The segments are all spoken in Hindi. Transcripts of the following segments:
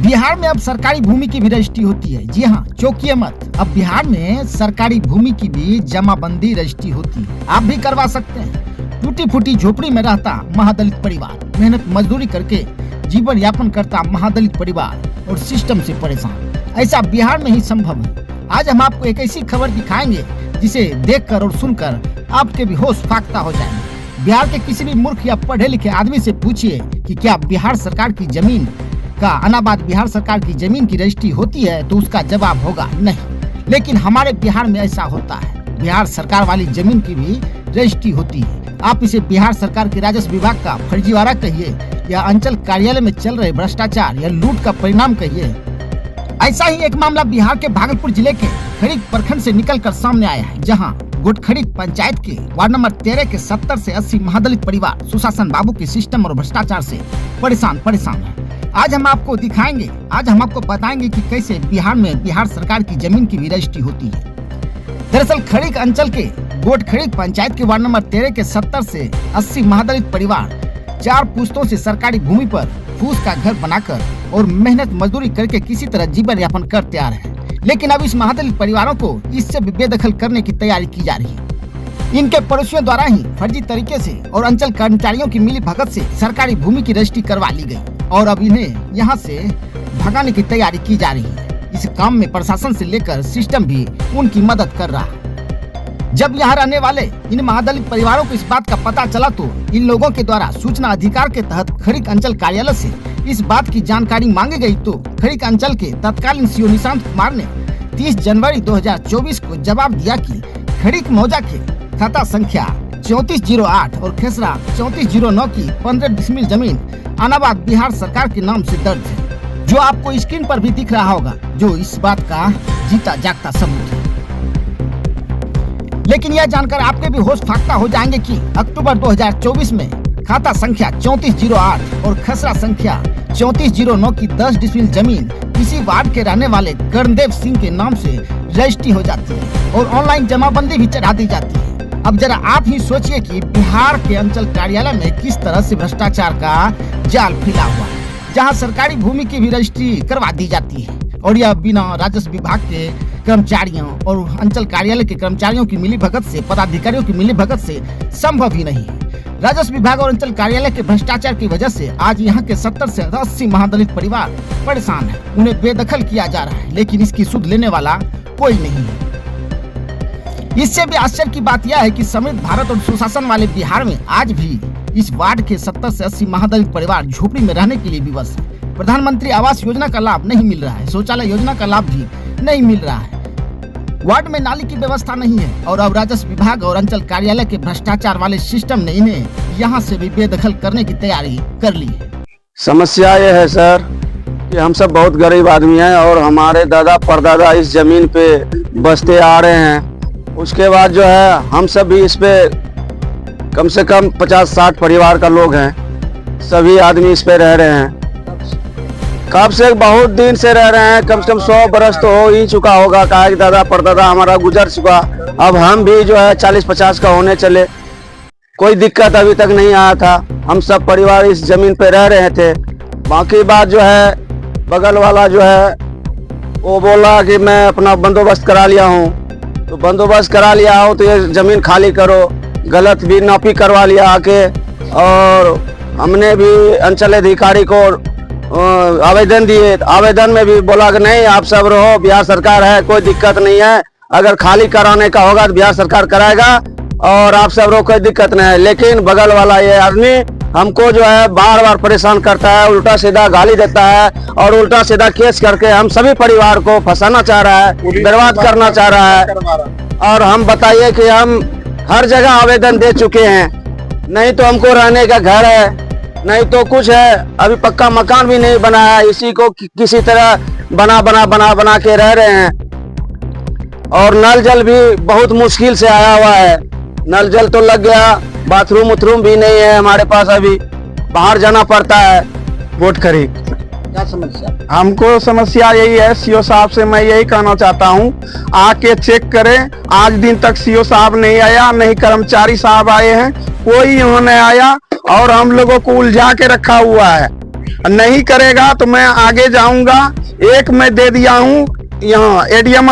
बिहार में अब सरकारी भूमि की भी रजिस्ट्री होती है। जी हाँ, चौंकिए मत, अब बिहार में सरकारी भूमि की भी जमाबंदी रजिस्ट्री होती है। आप भी करवा सकते हैं। टूटी फूटी झोपड़ी में रहता महादलित परिवार, मेहनत मजदूरी करके जीवन यापन करता महादलित परिवार और सिस्टम से परेशान, ऐसा बिहार में ही संभव है। आज हम आपको एक ऐसी खबर दिखाएंगे जिसे देखकर और सुनकर आपके भी होश फाख्ता हो जाएंगे। बिहार के किसी भी मूर्ख या पढ़े लिखे आदमी से पूछिए कि क्या बिहार सरकार की जमीन का अनाबाद बिहार सरकार की जमीन की रजिस्ट्री होती है, तो उसका जवाब होगा नहीं। लेकिन हमारे बिहार में ऐसा होता है। बिहार सरकार वाली जमीन की भी रजिस्ट्री होती है। आप इसे बिहार सरकार के राजस्व विभाग का फर्जीवाड़ा कहिए या अंचल कार्यालय में चल रहे भ्रष्टाचार या लूट का परिणाम कहिए। ऐसा ही एक मामला बिहार के भागलपुर जिले के खरीक प्रखंड से निकलकर सामने आया है, जहां गोटखरीक पंचायत के वार्ड नंबर 13 के 70 से 80 महादलित परिवार सुशासन बाबू के सिस्टम और भ्रष्टाचार से परेशान है। आज हम आपको दिखाएंगे, आज हम आपको बताएंगे कि कैसे बिहार में बिहार सरकार की जमीन की भी रजिस्ट्री होती है। दरअसल खरीक अंचल के गोटखरीक पंचायत के वार्ड नंबर 13 के 70 से 80 महादलित परिवार 4 पुश्तों से सरकारी भूमि पर फूस का घर बनाकर और मेहनत मजदूरी करके किसी तरह जीवन यापन करते आ रहे हैं। लेकिन अब इस महादलित परिवारों को इससे भी बेदखल करने की तैयारी की जा रही है। इनके पड़ोसियों द्वारा ही फर्जी तरीके से और अंचल कर्मचारियों की मिली भगत से सरकारी भूमि की रजिस्ट्री करवा ली गई और अब इन्हें यहाँ से भगाने की तैयारी की जा रही है। इस काम में प्रशासन से लेकर सिस्टम भी उनकी मदद कर रहा है। जब यहाँ रहने वाले इन महादलित परिवारों को इस बात का पता चला तो इन लोगों के द्वारा सूचना अधिकार के तहत खरीक अंचल कार्यालय से इस बात की जानकारी मांगी गई तो खरीक अंचल के तत्कालीन सीओ निशांत कुमार ने 30 जनवरी 2024 को जवाब दिया कि खरीक मौजा के खाता संख्या 3408 और खेसरा 3409 की 15 डिसमिल जमीन अनाबाद बिहार सरकार के नाम से दर्ज है, जो आपको स्क्रीन पर भी दिख रहा होगा, जो इस बात का जीता जागता सबूत है। लेकिन यह जानकर आपके भी होश फाख्ता हो जाएंगे कि अक्टूबर 2024 में खाता संख्या 3408 और खसरा संख्या 3409 की 10 डिसमिल जमीन इसी वार्ड के रहने वाले कर्णदेव सिंह के नाम से रजिस्ट्री हो जाती है और ऑनलाइन जमाबंदी भी चढ़ा दी जाती है। अब जरा आप ही सोचिए कि बिहार के अंचल कार्यालय में किस तरह से भ्रष्टाचार का जाल फैला हुआ है, जहां सरकारी भूमि की भी रजिस्ट्री करवा दी जाती है और यह बिना राजस्व विभाग के कर्मचारियों और अंचल कार्यालय के कर्मचारियों की मिलीभगत से, पदाधिकारियों की मिलीभगत से संभव ही नहीं है। राजस्व विभाग और अंचल कार्यालय के भ्रष्टाचार की वजह से आज यहाँ के 70 से 80 महादलित परिवार परेशान है। उन्हें बेदखल किया जा रहा है, लेकिन इसकी सुध लेने वाला कोई नहीं है। इससे भी आश्चर्य की बात यह है कि समृद्ध भारत और सुशासन वाले बिहार में आज भी इस वार्ड के 70 से 80 महादलित परिवार झोपड़ी में रहने के लिए विवश है। प्रधानमंत्री आवास योजना का लाभ नहीं मिल रहा है, शौचालय योजना का लाभ भी नहीं मिल रहा है, वार्ड में नाली की व्यवस्था नहीं है और अब राजस्व विभाग और अंचल कार्यालय के भ्रष्टाचार वाले सिस्टम ने इन्हें यहाँ से भी बेदखल करने की तैयारी कर ली है। समस्या ये है सर कि हम सब बहुत गरीब आदमी हैं और हमारे दादा परदादा इस जमीन पे बसते आ रहे हैं। उसके बाद जो है हम सब भी इस पे कम से कम 50-60 परिवार का लोग हैं, सभी आदमी इस पे रह रहे हैं। कब से बहुत दिन से रह रहे हैं, कम से कम 100 बरस तो हो ही चुका होगा। कहा कि दादा परदादा हमारा गुजर चुका, अब हम भी जो है 40-50 का होने चले। कोई दिक्कत अभी तक नहीं आया था, हम सब परिवार इस जमीन पे रह रहे थे। बाकी बात जो है बगल वाला जो है वो बोला कि मैं अपना बंदोबस्त करा लिया हूँ, तो बंदोबस्त करा लिया हूँ तो ये जमीन खाली करो। गलत भी नापी करवा लिया आके और हमने भी अंचल अधिकारी को आवेदन दिए। आवेदन में भी बोला कि नहीं आप सब रहो, बिहार सरकार है, कोई दिक्कत नहीं है, अगर खाली कराने का होगा तो बिहार सरकार कराएगा और आप सब रहो, कोई दिक्कत नहीं है। लेकिन बगल वाला ये आदमी हमको जो है बार बार परेशान करता है, उल्टा सीधा गाली देता है और उल्टा सीधा केस करके हम सभी परिवार को फंसाना चाह रहा है, बर्बाद करना चाह रहा है। और हम बताइए कि हम हर जगह आवेदन दे चुके हैं, नहीं तो हमको रहने का घर है, नहीं तो कुछ है, अभी पक्का मकान भी नहीं बना है, इसी को किसी तरह बना के रह रहे हैं। और नल जल भी बहुत मुश्किल से आया हुआ है, नल जल तो लग गया, बाथरूम उथरूम भी नहीं है हमारे पास, अभी बाहर जाना पड़ता है। गोटखरीक क्या समस्या? हमको समस्या यही है, सीओ साहब से मैं यही कहना चाहता हूँ, आके चेक करें। आज दिन तक सीओ साहब नहीं आया, नहीं कर्मचारी साहब आए हैं, कोई उन्होंने आया और हम लोगों को उलझा के रखा हुआ है। नहीं करेगा तो मैं आगे जाऊंगा। एक मैं दे दिया हूँ यहाँ एडीएम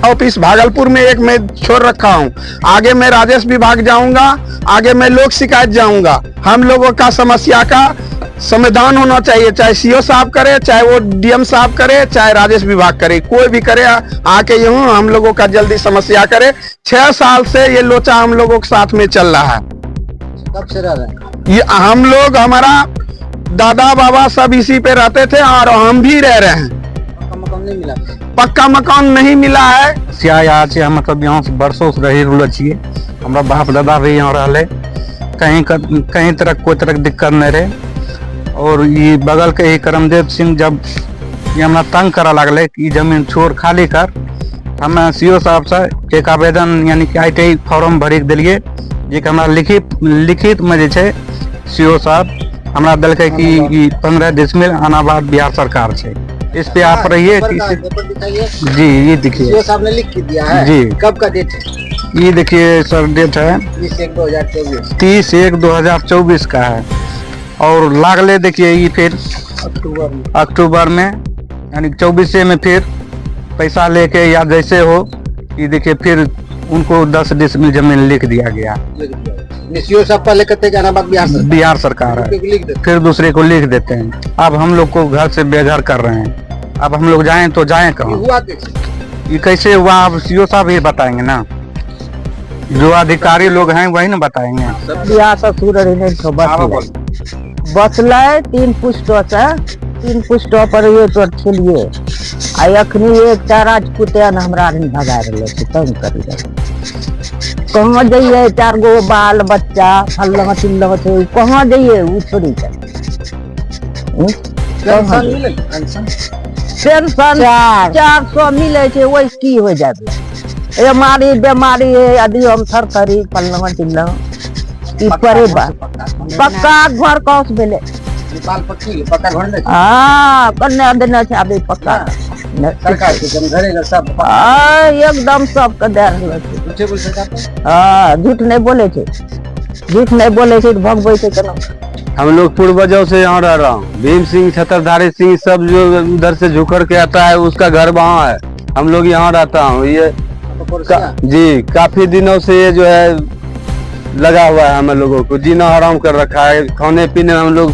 ऑफिस भागलपुर में, एक मैं छोड़ रखा हूँ। आगे मैं राजेश विभाग जाऊंगा, आगे मैं लोक शिकायत जाऊंगा। हम लोगों का समस्या का समाधान होना चाहिए, चाहे सीओ साहब करे, चाहे वो डीएम साहब करे, चाहे राजेश विभाग करे, कोई भी करे, आके यहाँ हम लोगों का जल्दी समस्या करे। 6 साल से ये लोचा हम लोगों के साथ में चल रहा है। कब से रह रहे हैं? ये हम लोग, हमारा दादा बाबा सब इसी पे रहते थे और हम भी रह रहे हैं। पक्का मकान नहीं मिला? पक्का मकान नहीं मिला है। यहाँ मतलब यहाँ से बरसों से रही रहल छिए। हमारा बाप दादा भी यहाँ रहले, कहीं तरह कोई तरह के दिक्कत नहीं रहे। और ये बगल के ही करमदेव सिंह जब ये हमरा तंग करा लगले कि जमीन छोड़ खाली कर, हमें सीओ साहब से एक आवेदन यानी कि ITI फॉर्म भरी के दिलिए, जे कि हमरा लिखित में जे छे सीओ साहब हमरा दलके कि 15 डिसमिल अनाबाद बिहार सरकार छे। इस पे आप रहिए कि पेपर दिखाइए। जी ये देखिए सीओ साहब ने लिख के दिया है। जी। कब का डेट है? ये देखिए सर, डेट है 30/1/2024। 30/1/2024 का है। और लागले देखिए ये फिर अक्टूबर में यानी 24 में फिर पैसा लेके या जैसे हो, ये देखिए फिर उनको 10 डिसमिल जमीन लिख दिया गया। सीओ साहब पहले कहते हैं अनाबाद बिहार सरकार है, लिख देते। फिर दूसरे को लिख देते हैं। अब हम लोग को घर से बेघर कर रहे हैं। अब हम लोग जाएं तो जाएं कहाँ? हुआ कैसे? ये कैसे हुआ अब सीओ साहब ही बताएंगे ना, जो अधिकारी लोग हैं वही ना बताएंगे। बियाह ससुर बसले 3 पुष्टों से 3 पुष्टों पर ये तो छलिए आ अखनी एक राजपूतियन हमरा भगा रहे थे, तंग कर रहे। कहाँ जाइए? 4 गो बाल बच्चा फल्ला चिल्ला थे, कहाँ जाइए? वो छोड़ी पेंशन 400 मिले छे, वैसे की हो जाए? मारी बीमारी है, यदि हम थरथरी फल्ला चिल्ला पक्का घर कौस भेले। पक्का घर नहीं? हाँ, कन्या देना छै अभी पक्का। सरकार के जम घरे घर सब एकदम सब के दे रहल छै। झूठे बोल सकता? हाँ, झूठ नहीं बोले छे, झूठ नहीं बोले छे तो भगबै छै केना? हम लोग पूर्वजों से यहाँ रह रहा हूँ। भीम सिंह, छतरधारी सिंह सब जो उधर से झुकड़ के आता है, उसका घर वहाँ है। हम लोग यहाँ रहता हूँ। ये जी काफी दिनों से ये जो है लगा हुआ है। हम लोगों को जीना हराम कर रखा है। खाने पीने में हम लोग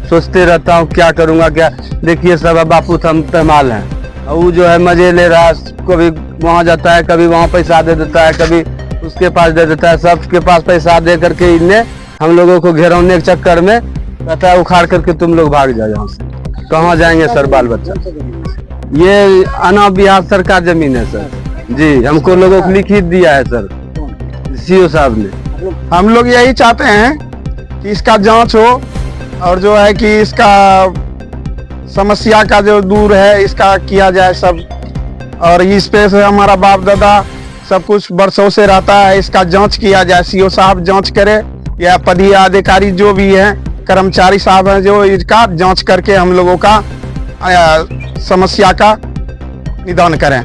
सोचते रहता हूँ क्या करूँगा क्या। देखिए सब बापू हम तमाल हैं, वो जो है मजे ले रहा है। कभी वहाँ जाता है, कभी वहाँ पैसा दे देता है, कभी उसके पास दे देता है। सबके पास पैसा दे करके इन्हें हम लोगों को घेरौने के चक्कर में कहता है उखाड़ करके तुम लोग भाग जाओ यहाँ से। कहाँ जाएंगे सर बाल बच्चा? ये अना बिहार सरकार जमीन है सर जी। हमको लोगों को लिखित दिया है सर सीओ साहब ने। हम लोग यही चाहते हैं कि इसका जांच हो और जो है कि इसका समस्या का जो दूर है इसका किया जाए सब। और इस पे से हमारा बाप दादा सब कुछ बरसों से रहता है, इसका जांच किया जाए। सीओ साहब जांच करे या पदीय अधिकारी जो भी हैं, कर्मचारी साहब हैं, जो इसका जांच करके हम लोगों का समस्या का निदान करें।